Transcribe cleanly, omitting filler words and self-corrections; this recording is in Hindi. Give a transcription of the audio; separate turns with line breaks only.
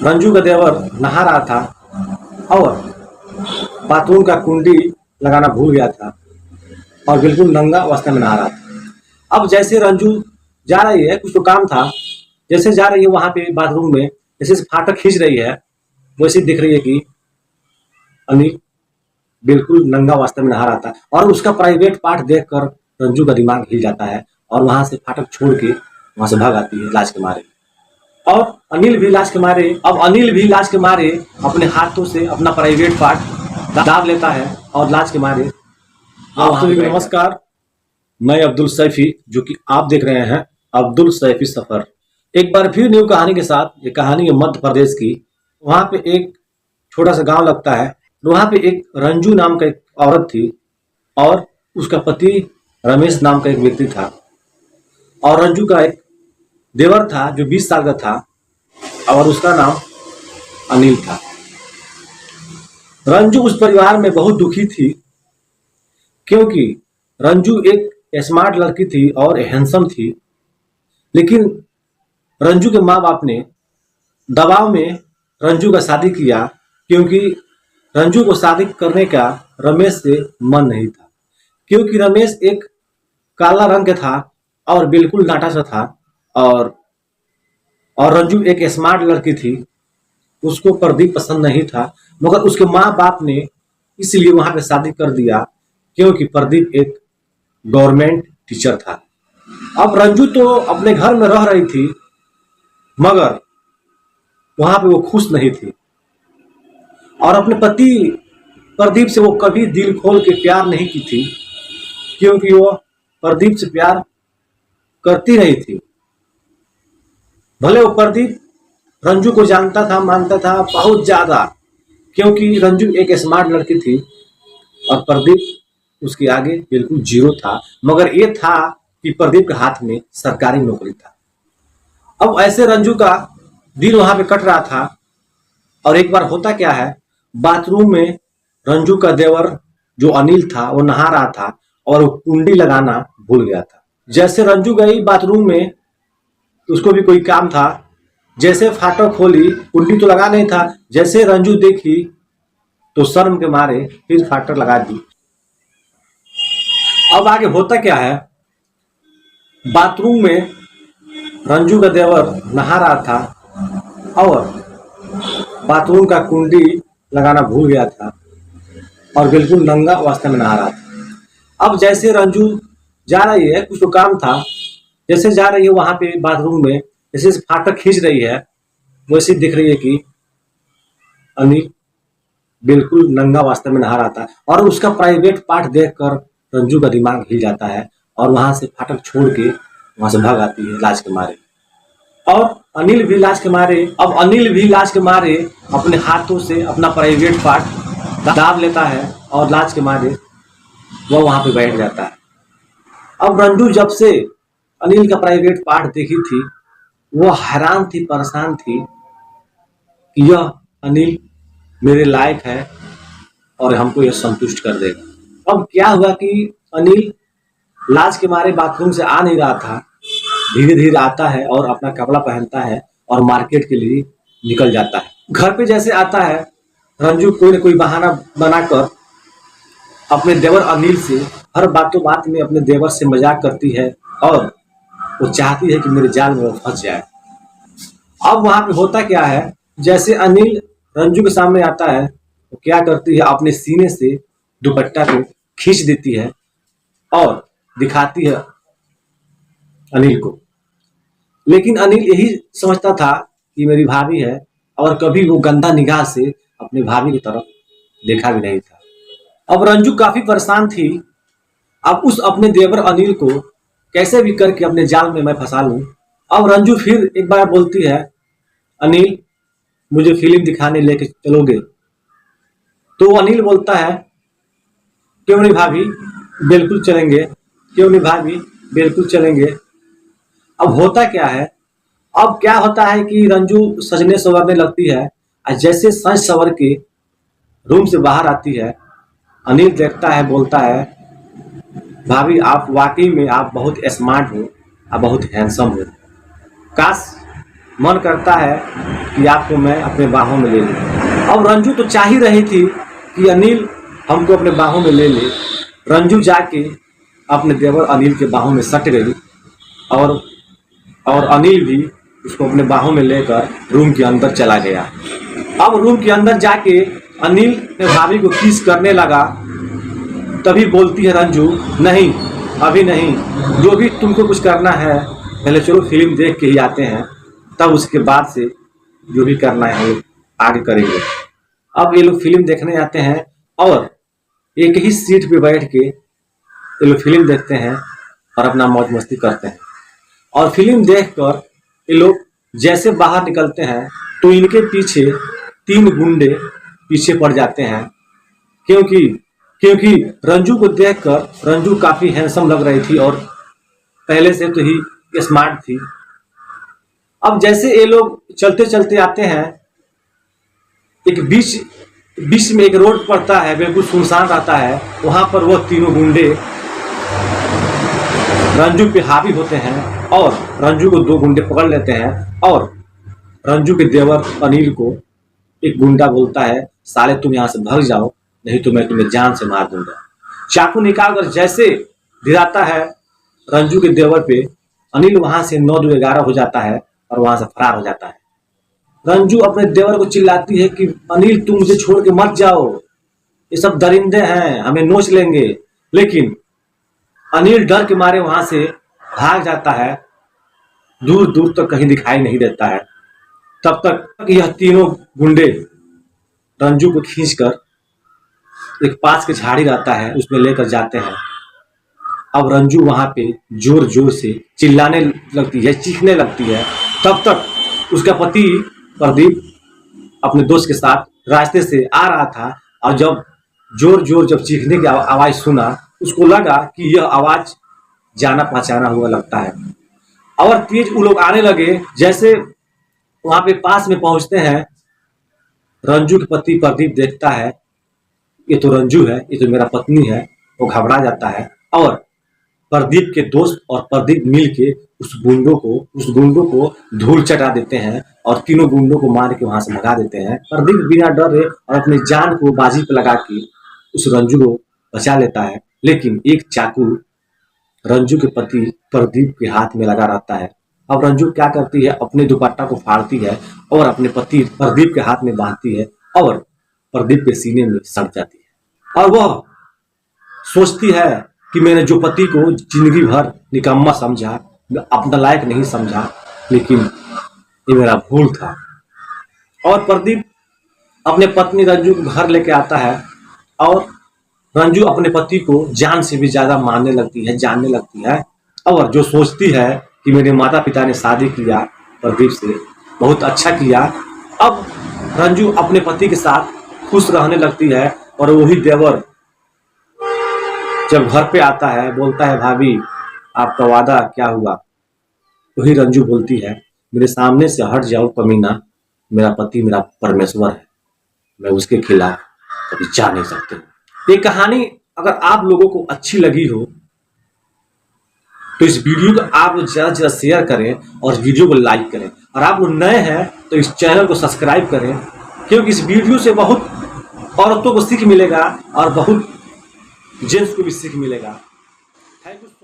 रंजू का देवर नहा रहा था और बाथरूम का कुंडी लगाना भूल गया था और बिल्कुल नंगा अवस्था में नहा रहा था। अब जैसे रंजू जा रही है, कुछ तो काम था, जैसे जा रही है वहां पे बाथरूम में, जैसे से फाटक खींच रही है, वैसे दिख रही है कि अनिल बिल्कुल नंगा अवस्था में नहा रहा था। और उसका प्राइवेट पार्ट देखकर रंजू का दिमाग हिल जाता है और वहां से फाटक छोड़ के वहां से भाग आती है लाज के मारे। और अनिल भी लाज के मारे अपने हाथों से अपना प्राइवेट पार्ट दाब लेता है और लाज के मारे। आप सभी को नमस्कार, मैं अब्दुल सैफी, जो कि आप देख रहे हैं अब्दुल सैफी सफर। एक बार फिर न्यू कहानी के साथ। ये कहानी है मध्य प्रदेश की। वहां पे एक छोटा सा गांव लगता है। वहां पे एक रंजू नाम का एक औरत थी और उसका पति रमेश नाम का एक व्यक्ति था। और रंजू का एक देवर था जो 20 साल का था और उसका नाम अनिल था। रंजू उस परिवार में बहुत दुखी थी क्योंकि रंजू एक स्मार्ट लड़की थी और हैंडसम थी, लेकिन रंजू के माँ बाप ने दबाव में रंजू का शादी किया क्योंकि रंजू को शादी करने का रमेश से मन नहीं था। क्योंकि रमेश एक काला रंग का था और बिल्कुल नाटा सा था और रंजू एक स्मार्ट लड़की थी, उसको प्रदीप पसंद नहीं था। मगर उसके माँ बाप ने इसलिए वहां पे शादी कर दिया क्योंकि प्रदीप एक गवर्नमेंट टीचर था। अब रंजू तो अपने घर में रह रही थी मगर वहां पे वो खुश नहीं थी और अपने पति प्रदीप से वो कभी दिल खोल के प्यार नहीं की थी क्योंकि वो प्रदीप से प्यार करती नहीं थी। भले वो प्रदीप रंजू को जानता था, मानता था बहुत ज्यादा, क्योंकि रंजू एक स्मार्ट लड़की थी और प्रदीप उसके आगे बिल्कुल जीरो था। मगर ये था कि प्रदीप के हाथ में सरकारी नौकरी था। अब ऐसे रंजू का दिन वहां पे कट रहा था और एक बार होता क्या है, बाथरूम में रंजू का देवर जो अनिल था वो नहा रहा था और वो कुंडी लगाना भूल गया था। जैसे रंजू गई बाथरूम में, उसको भी कोई काम था, जैसे फाटक खोली, कुंडी तो लगा नहीं था, जैसे रंजू देखी तो शर्म के मारे फिर फाटक लगा दी। अब आगे होता क्या है, बाथरूम में रंजू का देवर नहा रहा था और बाथरूम का कुंडी लगाना भूल गया था और बिल्कुल नंगा अवस्था में नहा रहा था। अब जैसे रंजू जा रही है, कुछ तो काम था, जैसे जा रही है वहां पे बाथरूम में, जैसे फाटक खींच रही है, वैसे दिख रही है कि अनिल बिल्कुल नंगा अवस्था में नहा रहा था। और उसका प्राइवेट पार्ट देखकर रंजू का दिमाग हिल जाता है और वहां से फाटक छोड़ के वहां से भाग आती है लाज के मारे। और अनिल भी लाज के मारे अपने हाथों से अपना प्राइवेट पार्ट दाब लेता है और लाज के मारे वह वहां पे बैठ जाता है। अब रंजू जब से अनिल का प्राइवेट पार्ट देखी थी, वो हैरान थी, परेशान थी कि यह अनिल मेरे लायक है और हमको यह संतुष्ट कर देगा। अब क्या हुआ कि अनिल लाज के मारे बाथरूम से आ नहीं रहा था, धीरे धीरे आता है और अपना कपड़ा पहनता है और मार्केट के लिए निकल जाता है। घर पे जैसे आता है, रंजू कोई न कोई बहाना बनाकर अपने देवर अनिल से हर बातों बात में अपने देवर से मजाक करती है और वो चाहती है कि मेरे जाल में वो फंस जाए। अब वहां पे होता क्या है, जैसे अनिल रंजू के सामने आता है, वो क्या करती है, अपने सीने से दुपट्टा को खींच देती है और दिखाती है अनिल को। लेकिन अनिल यही समझता था कि मेरी भाभी है और कभी वो गंदा निगाह से अपनी भाभी की तरफ देखा भी नहीं था। अब रंजू काफी परेशान थी। अब उस अपने देवर अनिल को कैसे भी करके अपने जाल में मैं फंसा लूं। अब रंजू फिर एक बार बोलती है, अनिल मुझे फिल्म दिखाने लेके चलोगे? तो अनिल बोलता है, क्यों नहीं भाभी, बिल्कुल चलेंगे, क्यों नहीं भाभी, बिल्कुल चलेंगे। अब होता क्या है, अब क्या होता है कि रंजू सजने संवरने लगती है और जैसे सज संवर के रूम से बाहर आती है, अनिल देखता है, बोलता है, भाभी आप वाकई में आप बहुत स्मार्ट हो, आप बहुत हैंडसम हो, काश मन करता है कि आपको मैं अपने बाहों में ले लूँ। अब रंजू तो चाह ही रही थी कि अनिल हमको अपने बाहों में ले ले। रंजू जाके अपने देवर अनिल के बाहों में सट गई और अनिल भी उसको अपने बाहों में लेकर रूम के अंदर चला गया। अब रूम के अंदर जाके अनिल ने भाभी को किस करने लगा, तभी बोलती है रंजू, नहीं अभी नहीं, जो भी तुमको कुछ करना है पहले चलो फिल्म देख के ही आते हैं, तब उसके बाद से जो भी करना है वो आगे करेंगे। अब ये लोग फिल्म देखने आते हैं और एक ही सीट पे बैठ के ये लोग फिल्म देखते हैं और अपना मौज मस्ती करते हैं। और फिल्म देखकर ये लोग जैसे बाहर निकलते हैं तो इनके पीछे 3 गुंडे पीछे पड़ जाते हैं, क्योंकि रंजू को देखकर रंजू काफी हैंडसम लग रही थी और पहले से तो ही स्मार्ट थी। अब जैसे ये लोग चलते चलते आते हैं, एक बीच में एक रोड पड़ता है, बिल्कुल सुनसान रहता है। वहां पर वो तीनों गुंडे रंजू पे हावी होते हैं और रंजू को 2 गुंडे पकड़ लेते हैं और रंजू के देवर अनिल को एक गुंडा बोलता है, साले तुम यहाँ से भाग जाओ नहीं तो मैं तुम्हें जान से मार दूंगा। चाकू निकालकर जैसे गिराता है रंजू के देवर पे, अनिल वहां से 9-11 हो जाता है और वहां से फरार हो जाता है। रंजू अपने देवर को चिल्लाती है कि अनिल तुम मुझे छोड़ के मत जाओ, ये सब दरिंदे हैं, हमें नोच लेंगे। लेकिन अनिल डर के मारे वहां से भाग जाता है, दूर दूर तक कहीं दिखाई नहीं देता है। तब तक यह तीनों गुंडे रंजू को खींचकर एक पास के झाड़ी रहता है उसमें लेकर जाते हैं। अब रंजू वहां पे जोर जोर से चिल्लाने लगती है, चीखने लगती है। तब तक उसका पति प्रदीप अपने दोस्त के साथ रास्ते से आ रहा था और जब जोर जोर जब चीखने की आवाज सुना, उसको लगा कि यह आवाज जाना पहचाना हुआ लगता है और तेज वो लोग आने लगे। जैसे वहां पे पास में पहुंचते हैं, रंजू के पति प्रदीप देखता है ये तो रंजू है, ये तो मेरा पत्नी है। वो घबरा जाता है और प्रदीप के दोस्त और प्रदीप मिल के उस गुंडों को धूल चटा देते हैं और तीनों गुंडों को मार के वहां से भगा देते हैं। प्रदीप बिना डरे और अपनी जान को बाजी पे लगा के उस रंजू को बचा लेता है, लेकिन एक चाकू रंजू के पति प्रदीप के हाथ में लगा रहता है। अब रंजू क्या करती है, अपने दुपट्टा को फाड़ती है और अपने पति प्रदीप के हाथ में बांधती है और प्रदीप के सीने में सट जाती है। और वह सोचती है कि मैंने जो पति को जिंदगी भर निकम्मा समझा, अपना लायक नहीं समझा, लेकिन ये मेरा भूल था। और प्रदीप अपने पत्नी रंजू को घर लेके आता है और रंजू अपने पति को जान से भी ज्यादा मानने लगती है, जानने लगती है और जो सोचती है कि मेरे माता पिता ने शादी किया प्रदीप से, बहुत अच्छा किया। अब रंजू अपने पति के साथ खुश रहने लगती है और वही देवर जब घर पे आता है बोलता है, भाभी आपका वादा क्या हुआ? वही रंजू बोलती है, मेरे सामने से हट जाओ कमीना, मेरा पति मेरा परमेश्वर है, मैं उसके खिलाफ कभी जा नहीं सकती। ये कहानी अगर आप लोगों को अच्छी लगी हो तो इस वीडियो को आप ज्यादा से ज्यादा शेयर करें और वीडियो को लाइक करें। और आप लोग नए हैं तो इस चैनल को सब्सक्राइब करें, क्योंकि इस वीडियो से बहुत औरतों को सीख मिलेगा और बहुत जेंट्स को भी सीख मिलेगा। Thank you.